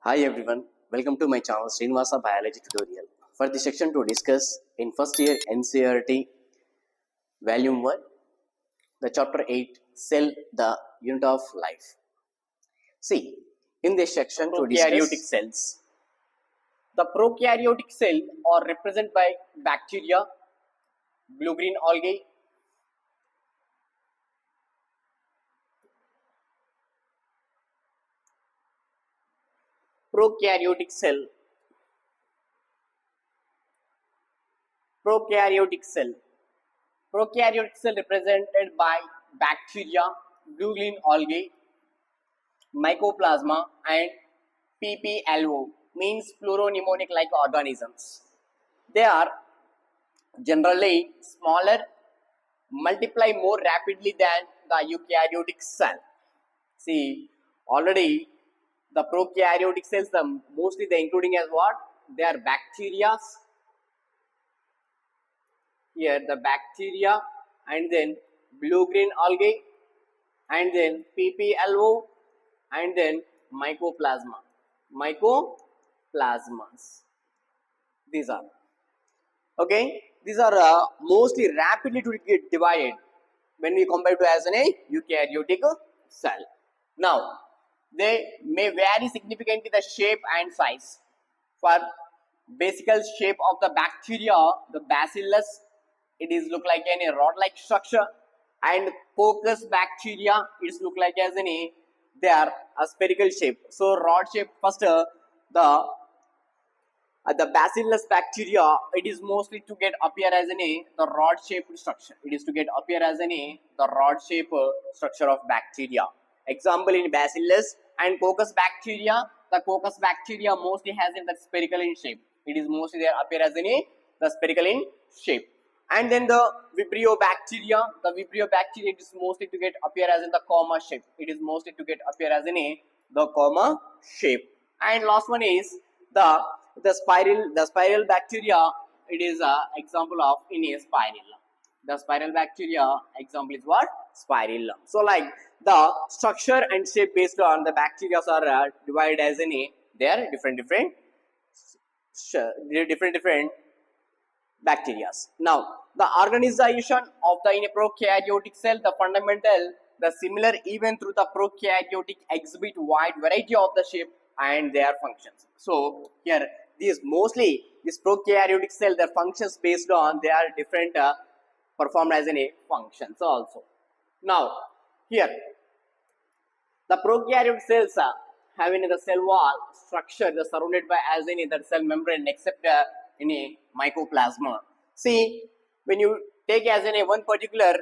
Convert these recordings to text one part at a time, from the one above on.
Hi everyone, welcome to my channel Srinivasa Biology Tutorial. For this section to discuss in first year NCERT Volume 1, the chapter 8, Cell, the Unit of Life. See, in this section to discuss cells. The prokaryotic cell are represented by bacteria, blue-green algae, prokaryotic cell. Prokaryotic cell. Prokaryotic cell represented by bacteria, blue-green algae, mycoplasma, and PPLO means pleuropneumonic-like organisms. They are generally smaller, multiply more rapidly than the eukaryotic cell. See, already the prokaryotic cells, mostly they including as what? They are bacteria. Here the bacteria, and then blue-green algae, and then PPLO, and then mycoplasma. Mycoplasmas. These are okay. These are mostly rapidly to get divided when we compare to as a eukaryotic cell. Now, they may vary significantly the shape and size. For basical shape of the bacteria, the bacillus, it is look like a rod-like structure, and coccus bacteria, it look like as they are a spherical shape. So rod shape first, the bacillus bacteria, it is mostly to get appear as the rod shaped structure. It is to get appear as the rod shaped structure of bacteria. Example in bacillus and coccus bacteria, the coccus bacteria mostly has in the spherical in shape. It is mostly there appear as the spherical in shape. And then the vibrio bacteria, it is mostly to get appear as in the comma shape. It is mostly to get appear as in the comma shape. And last one is the spiral bacteria. It is a example of in a spiral. The spiral bacteria example is what? Spiral. So like the structure and shape based on the bacteria are divided as in they are different bacteria. Now the organization of the in a prokaryotic cell, the fundamental, the similar even through the prokaryotic exhibit wide variety of the shape and their functions. So here these mostly this prokaryotic cell, their functions based on they are different performed as in a functions also. Now here the prokaryotic cells having the cell wall structure, they are surrounded by as in the cell membrane except in a mycoplasma. See, when you take as in a one particular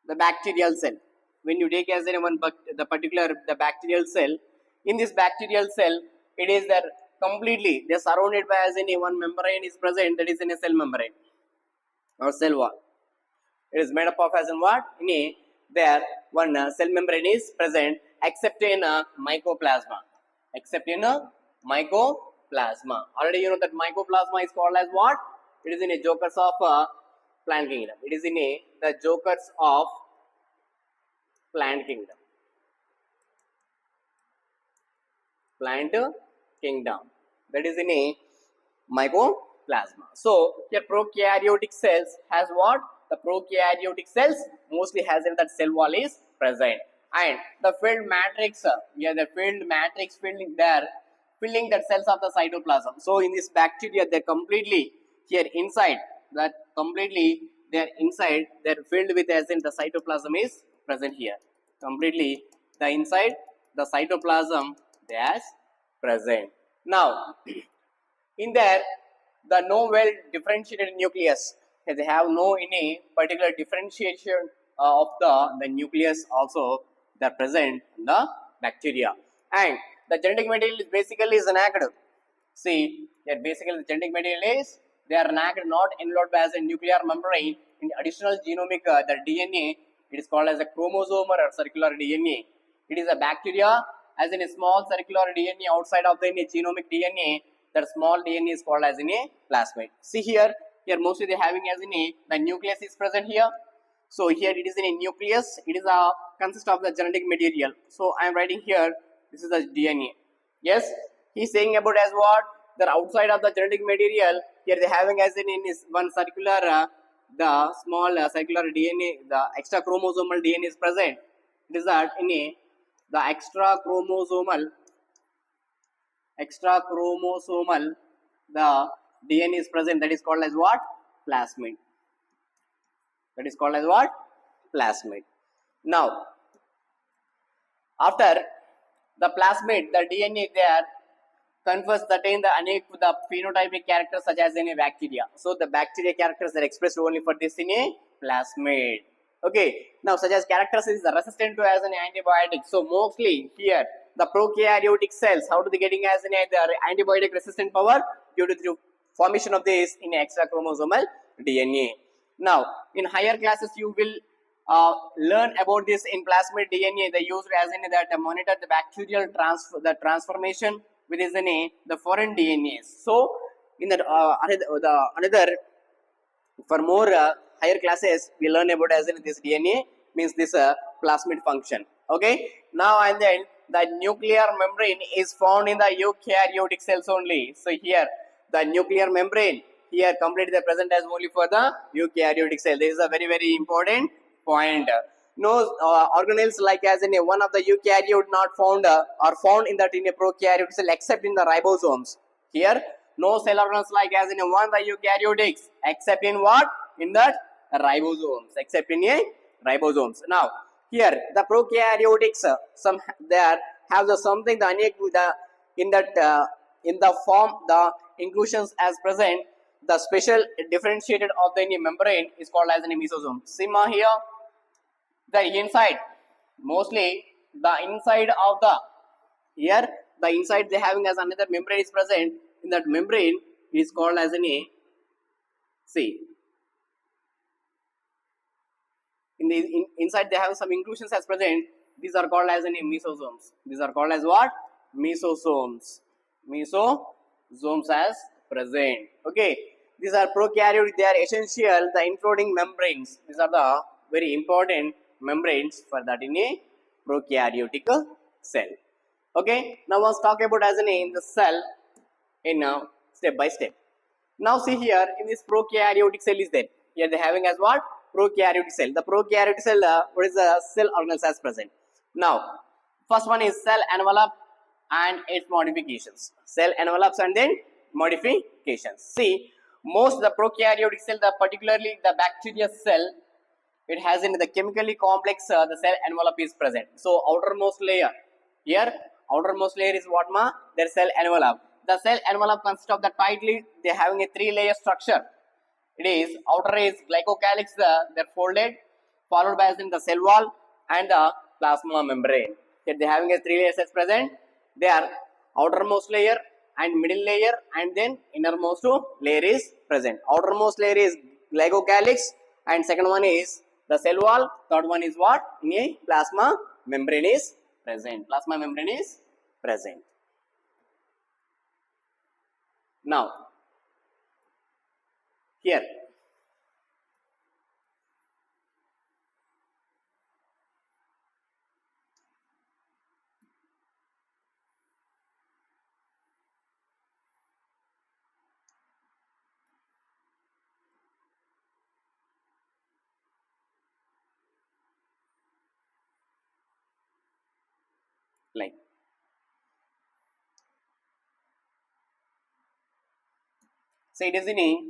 the bacterial cell, when you take as in the bacterial cell, in this bacterial cell, it is that completely they are surrounded by as in a one membrane is present, that is in a cell membrane or cell wall. It is made up of as in what? In a there one cell membrane is present except in a mycoplasma. Already you know that mycoplasma is called as what? It is in a jokers of plant kingdom. It is in the jokers of plant kingdom. That is in a mycoplasma. So here prokaryotic cells has what? The prokaryotic cells mostly has in that cell wall is present, and the filled matrix, the filled matrix filling that cells of the cytoplasm. So in this bacteria, they're completely here inside, that completely they're inside, they're filled with as in the cytoplasm is present here. Completely the inside the cytoplasm they as present. Now in there the no well differentiated nucleus, they have no any particular differentiation of the nucleus also they are present in the bacteria, and the genetic material is basically is naked. See here basically the genetic material is they are naked, not enveloped as a nuclear membrane. In additional genomic the DNA, it is called as a chromosome or circular DNA. It is a bacteria as in a small circular DNA outside of the genomic DNA. That small DNA is called as in a plasmid. See here mostly they having as in a the nucleus is present here. So here it is in a nucleus. It is a consist of the genetic material. So I am writing here this is the DNA. Yes, he's saying about as what the outside of the genetic material. Here they having as in is one circular the small circular DNA, the extra chromosomal DNA is present. It is that in a the extra chromosomal the DNA is present, that is called as what? Plasmid. That is called as what? Plasmid. Now after the plasmid, the DNA there confers certain the phenotypic characters such as in a bacteria. So the bacteria characters are expressed only for this in a plasmid. Okay. Now such as characters is resistant to as an antibiotic. So mostly here the prokaryotic cells, how do they getting as an antibiotic resistant power? Due to the formation of this in extra chromosomal DNA. Now in higher classes you will learn about this in plasmid DNA. They used as in that monitor the bacterial transformation within the foreign DNAs. So in that another for more higher classes we learn about as in this DNA means this plasmid function. Okay. Now and then the nuclear membrane is found in the eukaryotic cells only. So here the nuclear membrane here completely present as only for the eukaryotic cell. This is a very important point. No organelles like as in one of the eukaryote not found are found in that in a prokaryotic cell except in the ribosomes. Here no cell organelles like as in one of the eukaryotics except in what? In that ribosomes, except in a ribosomes. Now here the prokaryotics some there have the something the in that in the form the inclusions as present, the special differentiated of the membrane is called as a mesosome. Sima here the inside, mostly the inside of the here the inside they having as another membrane is present. In that membrane is called as an see in the inside they have some inclusions as present. These are called as mesosomes. These are called as what? Mesosomes. Mesosomes as present. Okay. These are prokaryotic. They are essential. The including membranes. These are the very important membranes for that in a prokaryotic cell. Okay. Now let's talk about as in the cell in step by step. Now see here in this prokaryotic cell is there. Here they having as what? Prokaryotic cell. The prokaryotic cell, what is the cell organelles as present? Now, first one is cell envelope and its modifications. Cell envelopes and then modifications. See, most the prokaryotic cell, particularly the bacteria cell, it has in the chemically complex the cell envelope is present. So outermost layer here, outermost layer is what ma? Their cell envelope. The cell envelope consists of the tightly they having a 3-layer structure. It is outer is glycocalyx, they're folded, followed by as in the cell wall and the plasma membrane. Here they having a 3 layers as present. They are outermost layer and middle layer and then innermost layer is present. Outermost layer is glycocalyx and second one is the cell wall. Third one is what? In a plasma membrane is present. Plasma membrane is present. Now, here like so it is in a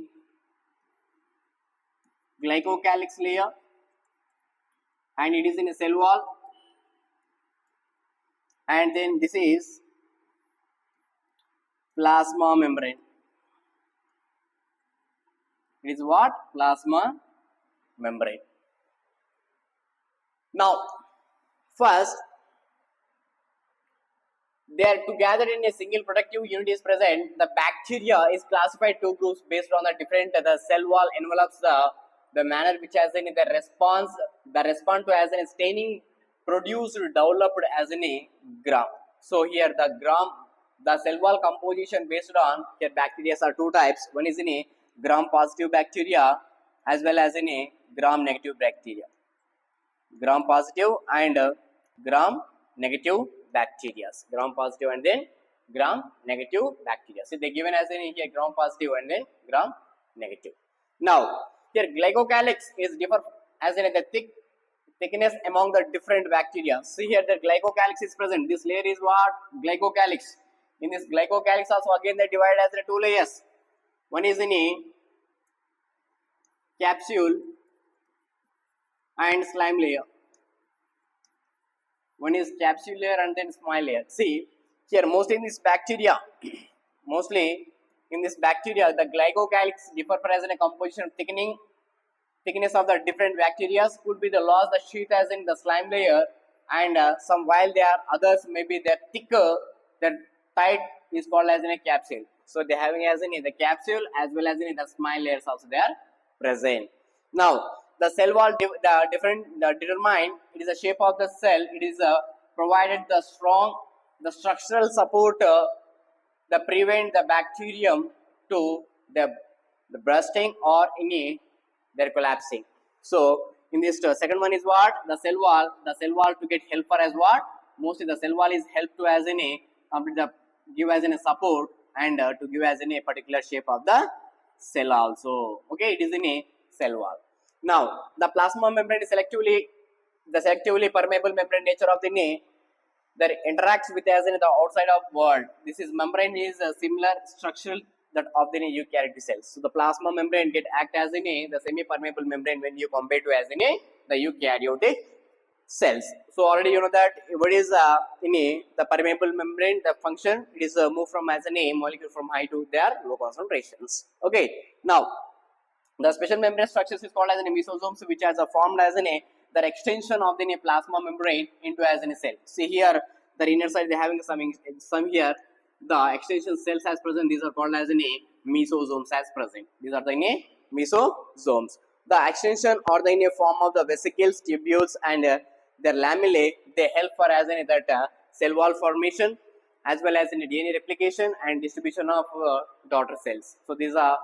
glycocalyx layer and it is in a cell wall and then this is plasma membrane. It is what? Plasma membrane. Now first they are together in a single protective unit is present. The bacteria is classified 2 groups based on the different the cell wall envelopes the manner which has in the response to as in staining produced developed as in a gram. So here the cell wall composition based on here bacteria are 2 types. One is in a gram positive bacteria as well as in a gram negative bacteria. Gram positive and gram negative bacteria. Gram positive and then gram-negative bacteria. See, they given as in here gram-positive and then gram-negative. Now, here glycocalyx is differ as in the thickness among the different bacteria. See here, the glycocalyx is present. This layer is what? Glycocalyx. In this glycocalyx also again they divide as the two layers. One is in a capsule and slime layer. One is capsule layer and then small layer. See here, mostly in this bacteria, the glycocalyx differ as in a composition thickness of the different bacteria could be the loss the sheet as in the slime layer, and some while there are others maybe they're thicker, that tight is called as in a capsule. So they having as in the capsule as well as in the small layers also they are present. Now the cell wall determine it is the shape of the cell. It is provided the structural support that prevent the bacterium to the bursting or their collapsing. So in this second one is what? The cell wall. The cell wall to get help for as what? Mostly the cell wall is help to as in a give as in a support and to give as in a particular shape of the cell also. Okay, it is in a cell wall. Now the plasma membrane is selectively permeable membrane nature of the that interacts with as in the outside of world. This is membrane is a similar structural that of the eukaryotic cells. So the plasma membrane get act as in the semi-permeable membrane when you compare to as in the eukaryotic cells. So already you know that what is the permeable membrane, the function, it is moved from as a molecule from high to their low concentrations. Okay, now the special membrane structures is called as an mesosomes, which has formed as the extension of the plasma membrane into as a cell. See here, the inner side they having some here. The extension cells as present. These are called as mesosomes as present. These are the mesosomes. The extension or the form of the vesicles, tubules, and their lamellae, they help for as that cell wall formation as well as in DNA replication and distribution of daughter cells. So these are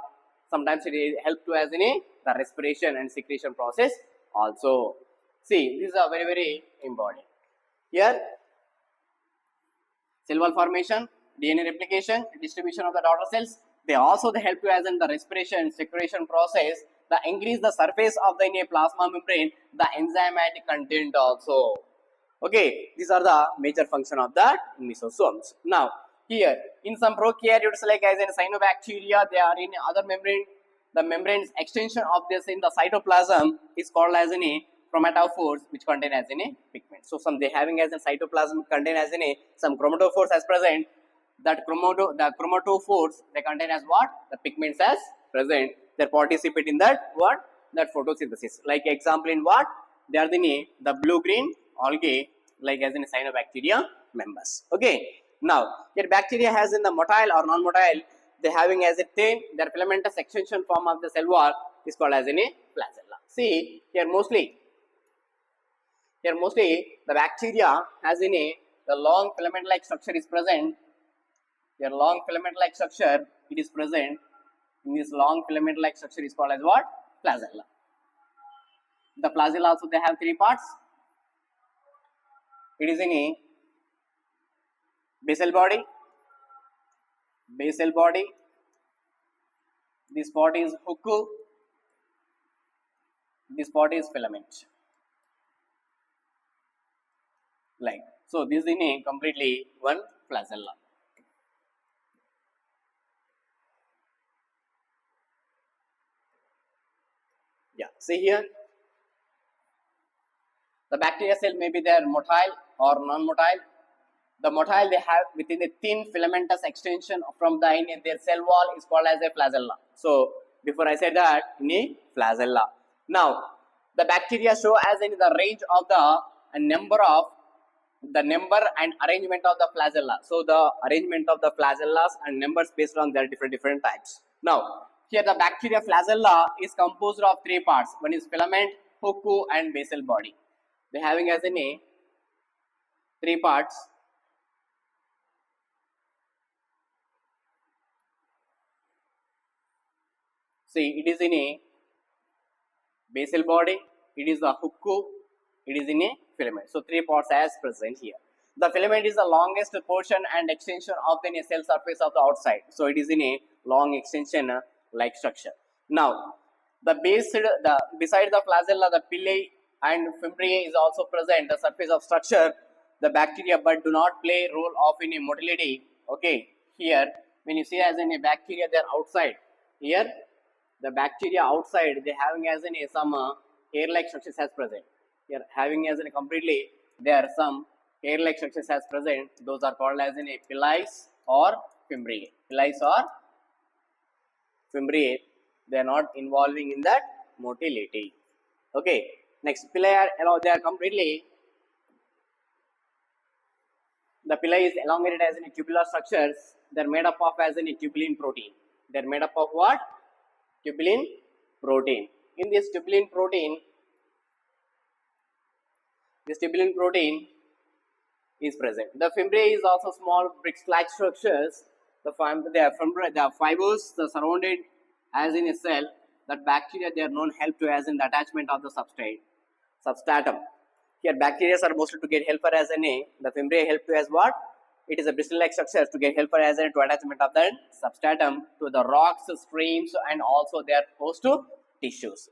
sometimes it help to as the respiration and secretion process also. See, these are very important. Here, cell wall formation, DNA replication, distribution of the daughter cells, they also help you as in the respiration and secretion process. The increase the surface of the plasma membrane, the enzymatic content also. Okay, these are the major function of the mesosomes. Now, here in some prokaryotes like as in cyanobacteria, they are in other membrane. The membrane's extension of this in the cytoplasm is called as chromatophores, which contain as pigment. So some they having as in cytoplasm contain as some chromatophores as present. That the chromatophores they contain as what? The pigments as present. They participate in that what? That photosynthesis. Like example in what? They are the blue-green algae, like as in cyanobacteria members. Okay. Now, here bacteria has in the motile or non-motile, they having as a thin, their filamentous extension form of the cell wall is called as flagella. See, here mostly the bacteria has the long filament-like structure is present. Your long filament-like structure, it is present. In this long filament-like structure is called as what? Flagella. The flagella also they have three parts. It is in a basal body. This part is hook. This part is filament. Like so, this is in a completely one flagella. Yeah, see here, the bacteria cell may be there motile or non-motile. The motile they have within a thin filamentous extension from the in their cell wall is called as a flagella. So before I said that in a flagella. Now the bacteria show as in the range of the number and arrangement of the flagella. So the arrangement of the flagellas and numbers based on their different types. Now here the bacteria flagella is composed of three parts. One is filament, hook, and basal body. They having as in a three parts. See, it is in a basal body, it is a hook, it is in a filament. So three parts as present here. The filament is the longest portion and extension of the cell surface of the outside. So it is in a long extension like structure. Now, beside the flagella, the pili and fimbriae is also present. The surface of structure, the bacteria, but do not play role of in a motility. Okay, here when you see as in a bacteria, they are outside. Here, the bacteria outside, they having as in a some hair-like structures as present. Here having as in a completely, there are some hair-like structures as present. Those are called as in a pili or fimbriae. Pili or fimbriae, they are not involving in that motility. Okay, next pili are they are completely, the pili is elongated as in a tubular structures. They are made up of as in a tubulin protein. They are made up of what? Tubulin protein. In this tubulin protein is present. The fimbriae is also small bricks-like structures. The fibers are surrounded as in a cell. That bacteria, they are known help to as in the attachment of the substratum. Here bacteria are mostly to get helper as in a, the fimbriae help to as what? It is a bristle-like structure to get helper as in to attachment of the substratum to the rocks, streams, and also they are host to tissues.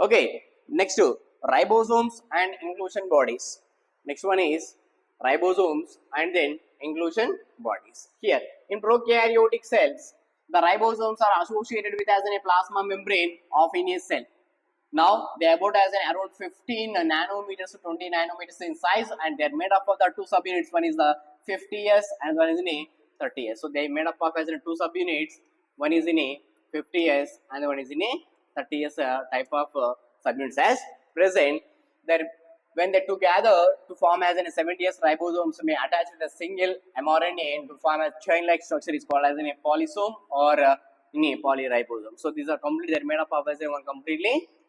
Okay, next to ribosomes and inclusion bodies. Next one is ribosomes and then inclusion bodies. Here in prokaryotic cells, the ribosomes are associated with as in a plasma membrane of in a cell. Now they are about as an around 15 nanometers to 20 nanometers in size, and they are made up of the two subunits. One is the 50s and one is in a 30s. So they are made up of as in two subunits. One is in a 50s and one is in a 30s type of subunits as present. That when they together to form as in a 70s ribosomes may attach with a single mRNA and to form a chain-like structure is called as in a polysome or in a polyribosome. So these are completely, they are made up of as in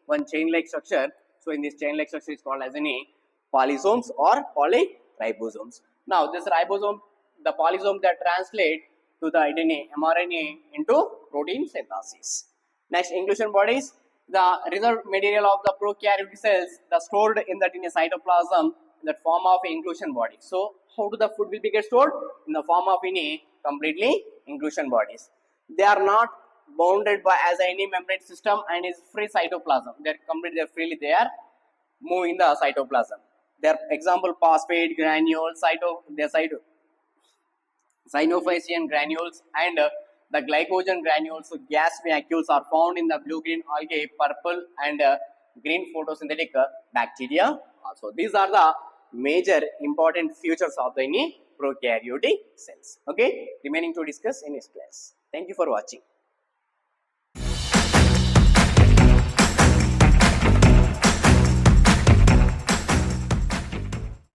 one chain-like structure. So in this chain-like structure is called as any polysomes or polyribosomes. Now this ribosome, the polysome that translate to the mRNA into protein synthesis. Next, inclusion bodies. The reserved material of the prokaryotic cells, the stored in that in a cytoplasm in the form of inclusion body. So how do the food will be get stored? In the form of in a completely inclusion bodies. They are not bounded by as any membrane system and is free cytoplasm. They are completely freely they are moving the cytoplasm. Their example phosphate granules, cyanophycean granules and the glycogen granules, so gas vacuoles are found in the blue-green algae, purple and green photosynthetic bacteria. Also, these are the major important features of the prokaryotic cells. Okay, remaining to discuss in this class. Thank you for watching.